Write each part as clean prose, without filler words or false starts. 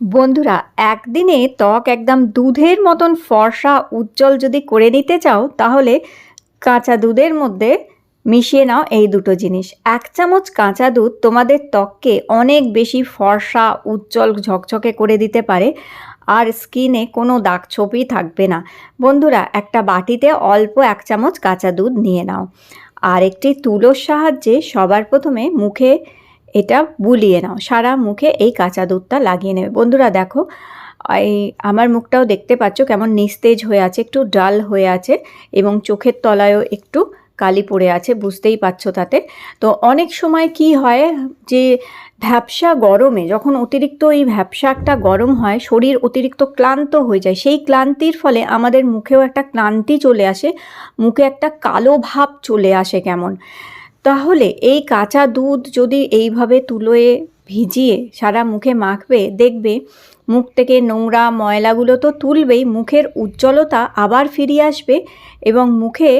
বন্ধুরা, একদিনে ত্বক একদম দুধের মতন ফর্সা উজ্জ্বল যদি করে নিতে চাও, তাহলে কাঁচা দুধের মধ্যে মিশিয়ে নাও এই দুটো জিনিস। 1 চামচ কাঁচা দুধ তোমাদের ত্বককে অনেক বেশি ফর্সা উজ্জ্বল ঝকঝকে করে দিতে পারে, আর স্কিনে কোনো দাগ ছোপই থাকবে না। বন্ধুরা, একটা বাটিতে অল্প 1 চামচ কাঁচা দুধ নিয়ে নাও, আর একটি তুলোর সাহায্যে সবার প্রথমে মুখে এটা বুলিয়ে নাও। সারা মুখে এই কাঁচা দুধটা লাগিয়ে নেবে। বন্ধুরা দেখো, এই আমার মুখটাও দেখতে পাচ্ছ কেমন নিস্তেজ হয়ে আছে, একটু ডাল হয়ে আছে, এবং চোখের তলায়ও একটু কালি পড়ে আছে, বুঝতেই পারছো তাতে। তো অনেক সময় কি হয় যে ভ্যাপসা গরমে, যখন অতিরিক্ত এই ভ্যাপসা একটা গরম হয়, শরীর অতিরিক্ত ক্লান্ত হয়ে যায়। সেই ক্লান্তির ফলে আমাদের মুখেও একটা ক্লান্তি চলে আসে, মুখে একটা কালো ভাব চলে আসে কেমন। তাহলে এই কাঁচা দুধ যদি এইভাবে তুলোয় ভিজিয়ে সারা মুখে মাখবে, দেখবে মুখ থেকে নোংরা ময়লাগুলো তো তুলবেই, মুখের উজ্জ্বলতা আবার ফিরিয়ে আসবে এবং মুখে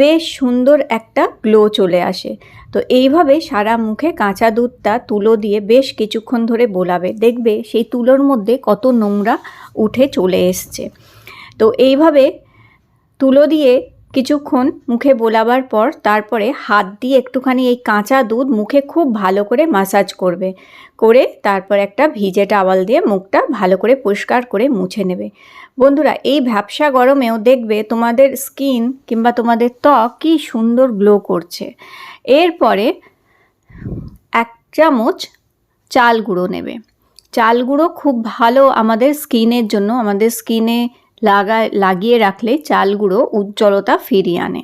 বেশ সুন্দর একটা গ্লো চলে আসে। তো এইভাবে সারা মুখে কাঁচা দুধটা তুলো দিয়ে বেশ কিছুক্ষণ ধরে বোলাবে, দেখবে সেই তুলোর মধ্যে কত নোংরা উঠে চলে এসছে। তো এইভাবে তুলো দিয়ে কিছুক্ষণ মুখে বোলাবার পর তারপরে হাত দিয়ে একটুখানি এই কাঁচা দুধ মুখে খুব ভালো করে ম্যাসাজ করবে, করে তারপর একটা ভিজে টাওয়াল দিয়ে মুখটা ভালো করে পরিষ্কার করে মুছে নেবে। বন্ধুরা, এই ভ্যাপসা গরমেও দেখবে তোমাদের স্কিন কিংবা তোমাদের ত্বক কী সুন্দর গ্লো করছে। এরপরে 1 চামচ চাল গুঁড়ো নেবে। চাল গুঁড়ো খুব ভালো আমাদের স্কিনের জন্য, আমাদের স্কিনে লাগিয়ে রাখলে চাল গুঁড়ো উজ্জ্বলতা ফিরিয়ে আনে।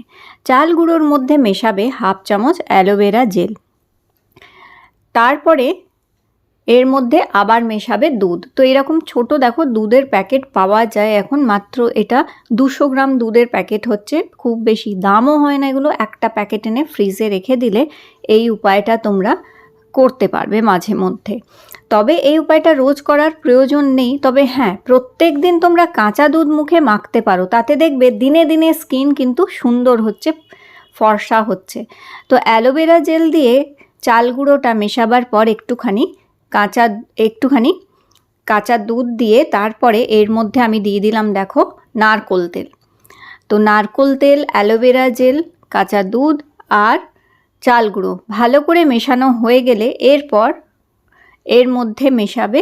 চাল গুঁড়োর মধ্যে মেশাবে 1/2 চামচ অ্যালোভেরা জেল। তারপরে এর মধ্যে আবার মেশাবে দুধ। তো এরকম ছোট দেখো দুধের প্যাকেট পাওয়া যায় এখন, মাত্র এটা 200 গ্রাম দুধের প্যাকেট হচ্ছে, খুব বেশি দামও হয় না এগুলো। একটা প্যাকেট এনে ফ্রিজে রেখে দিলে এই উপায়টা তোমরা করতে পারবে মাঝে মধ্যে। তবে এই উপায়টা রোজ করার প্রয়োজন নেই, তবে হ্যাঁ, প্রত্যেক দিন তোমরা কাঁচা দুধ মুখে মাখতে পারো, তাতে দেখবে দিনে দিনে স্কিন কিন্তু সুন্দর হচ্ছে, ফর্সা হচ্ছে। তো অ্যালোভেরা জেল দিয়ে চাল গুঁড়োটা মেশাবার পর একটুখানি কাঁচা দুধ দিয়ে তারপরে এর মধ্যে আমি দিয়ে দিলাম দেখো নারকোল তেল। তো নারকোল তেল, অ্যালোভেরা জেল, কাঁচা দুধ আর চাল গুঁড়ো ভালো করে মেশানো হয়ে গেলে এরপর এর মধ্যে মেশাবে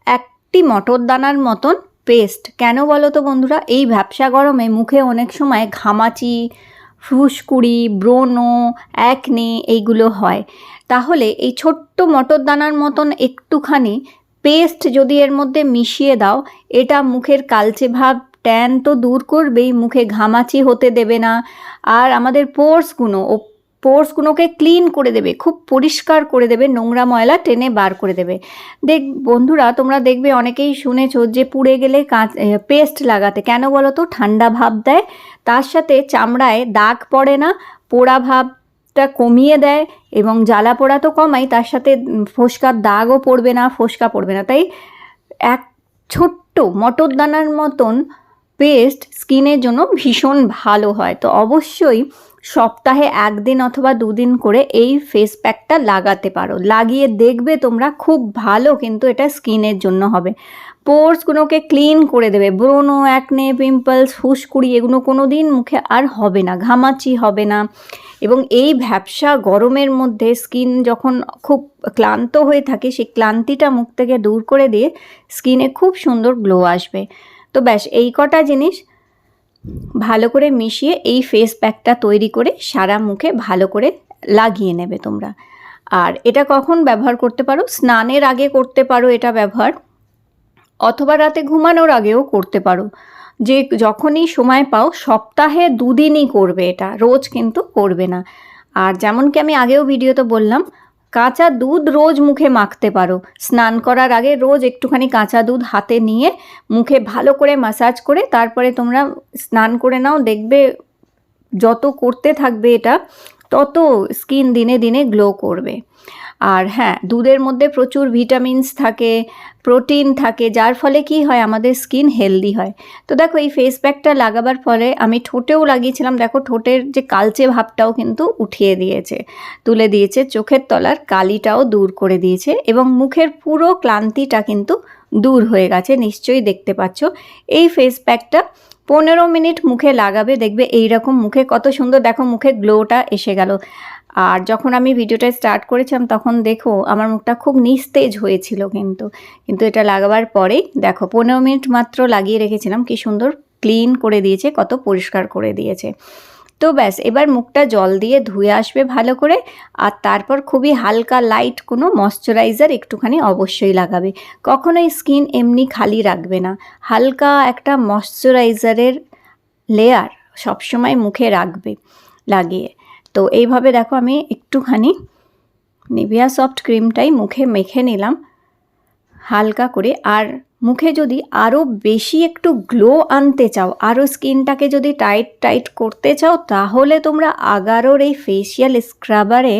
1টি মটর দানার মতন পেস্ট। কেন বলো তো বন্ধুরা, এই ভ্যাপসা গরমে মুখে অনেক সময় ঘামাচি, ফুসকুড়ি, ব্রণ, অ্যাকনে এইগুলো হয়। তাহলে এই ছোট্ট মটর দানার মতন একটুখানি পেস্ট যদি এর মধ্যে মিশিয়ে দাও, এটা মুখের কালচে ভাব, ট্যান তো দূর করবেই, মুখে ঘামাচি হতে দেবে না, আর আমাদের পোর্সগুলোকে ক্লিন করে দেবে, খুব পরিষ্কার করে দেবে, নোংরা ময়লা টেনে বার করে দেবে। বন্ধুরা, তোমরা দেখবে অনেকেই শুনেছো যে পুড়ে গেলে পেস্ট লাগাতে। কেন বলো তো, ঠান্ডা ভাব দেয়, তার সাথে চামড়ায় দাগ পড়ে না, পোড়া ভাবটা কমিয়ে দেয়, এবং জ্বালা পোড়া তো কমাই, তার সাথে ফোস্কার দাগও পড়বে না, ফোস্কা পড়বে না। তাই এক ছোট্ট মটর দানার মতন পেস্ট স্কিনের জন্য ভীষণ ভালো হয়। তো অবশ্যই সপ্তাহে 1 দিন অথবা 2 দিন করে এই ফেস প্যাকটা লাগাতে পারো, লাগিয়ে দেখবে তোমরা খুব ভালো কিন্তু এটা স্কিনের জন্য হবে। পোর্সগুলোকে ক্লিন করে দেবে, ব্রণ, অ্যাকনে, পিম্পলস, ফুসকুড়ি এগুলো কোনো দিন মুখে আর হবে না, ঘামাচি হবে না। এবং এই ভ্যাপসা গরমের মধ্যে স্কিন যখন খুব ক্লান্ত হয়ে থাকে, সেই ক্লান্তিটা মুখ থেকে দূর করে দিয়ে স্কিনে খুব সুন্দর গ্লো আসবে। তো ব্যাস, এই কটা জিনিস ভালো করে মিশিয়ে এই ফেস প্যাকটা তৈরি করে সারা মুখে ভালো করে লাগিয়ে নেবে তোমরা। আর এটা কখন ব্যবহার করতে পারো? স্নানের আগে করতে পারো এটা ব্যবহার, অথবা রাতে ঘুমানোর আগেও করতে পারো, যে যখনই সময় পাও। সপ্তাহে 2 দিনই করবে এটা, রোজ কিন্তু করবে না। আর যেমন কি আমি আগেও ভিডিওতে বললাম, কাঁচা দুধ রোজ মুখে মাখতে পারো। স্নান করার আগে রোজ একটুখানি কাঁচা দুধ হাতে নিয়ে মুখে ভালো করে ম্যাসাজ করে তারপরে তোমরা স্নান করে নাও, দেখবে যত করতে থাকবে এটা তত স্কিন দিনে দিনে গ্লো করবে। আর হ্যাঁ, দুধের মধ্যে প্রচুর ভিটামিনস থাকে, প্রোটিন থাকে, যার ফলে কি হয়, আমাদের স্কিন হেলদি হয়। তো দেখো, এই ফেস প্যাকটা লাগাবার ফলে আমি ঠোঁটেও লাগিয়েছিলাম, দেখো ঠোঁটের যে কালচে ভাবটাও কিন্তু উঠিয়ে দিয়েছে, তুলে দিয়েছে, চোখের তলার কালিটাও দূর করে দিয়েছে, এবং মুখের পুরো ক্লান্তিটা কিন্তু দূর হয়ে গেছে, নিশ্চয়ই দেখতে পাচ্ছ। এই ফেস প্যাকটা 15 মিনিট মুখে লাগাবে, দেখবে এইরকম মুখে কত সুন্দর, দেখো মুখে গ্লোটা এসে গেল। আর যখন আমি ভিডিওটা স্টার্ট করেছিলাম তখন দেখো আমার মুখটা খুব নিস্তেজ হয়েছিল, কিন্তু এটা লাগাবার পরেই দেখো 15 মিনিট মাত্র লাগিয়ে রেখেছিলাম, কি সুন্দর ক্লিন করে দিয়েছে, কত পরিষ্কার করে দিয়েছে। তো ব্যাস, এবার মুখটা জল দিয়ে ধুয়ে আসবে ভালো করে, আর তারপর খুবই হালকা লাইট কোনো ময়শ্চারাইজার একটুখানি অবশ্যই লাগাবে। কখনোই স্কিন এমনি খালি রাখবে না, হালকা একটা ময়শ্চারাইজারের লেয়ার সবসময় মুখে রাখবে লাগিয়ে। তো এইভাবে দেখো আমি একটুখানি নিভিয়া সফট ক্রিমটাই মুখে মেখে নিলাম হালকা করে। আর মুখে যদি আরও বেশি একটু গ্লো আনতে চাও, আরও স্কিনটাকে যদি টাইট করতে চাও, তাহলে তোমরা আগারোর এই ফেসিয়াল স্ক্রাবারে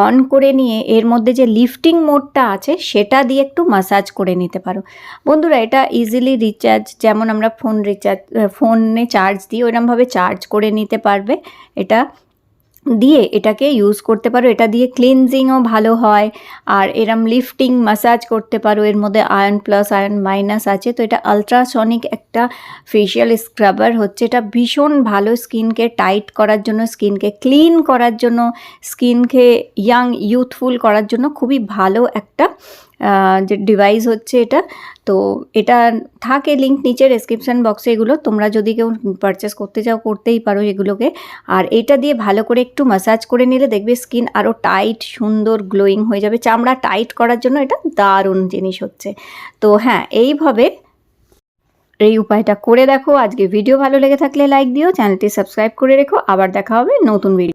অন করে নিয়ে এর মধ্যে যে লিফটিং মোডটা আছে সেটা দিয়ে একটু মাসাজ করে নিতে পারো। বন্ধুরা, এটা ইজিলি রিচার্জ, যেমন আমরা ফোনে চার্জ দিই ওইরকমভাবে চার্জ করে নিতে পারবে। এটা দিয়ে এটাকে ইউজ করতে পারো, এটা দিয়ে ক্লিনজিংও ভালো হয়, আর এরম লিফটিং মাসাজ করতে পারো। এর মধ্যে আয়রন প্লাস আয়রন মাইনাস আছে, তো এটা আলট্রাসনিক একটা ফেশিয়াল স্ক্রাবার হচ্ছে। এটা ভীষণ ভালো স্কিনকে টাইট করার জন্য, স্কিনকে ক্লিন করার জন্য, স্কিনকে ইয়াং ইউথফুল করার জন্য খুবই ভালো একটা যে ডিভাইস হচ্ছে এটা। তো এটা থাকে লিঙ্ক নিচে ডেসক্রিপশান বক্সে, এগুলো তোমরা যদি কেউ পারচেস করতে চাও করতেই পারো এগুলোকে। আর এটা দিয়ে ভালো করে একটু মাসাজ করে নিলে দেখবে স্কিন আরও টাইট, সুন্দর, গ্লোয়িং হয়ে যাবে। চামড়া টাইট করার জন্য এটা দারুণ জিনিস হচ্ছে। তো হ্যাঁ, এইভাবে এই উপায়টা করে দেখো। আজকে ভিডিও ভালো লেগে থাকলে লাইক দিও, চ্যানেলটি সাবস্ক্রাইব করে রেখো। আবার দেখা হবে নতুন ভিডিও।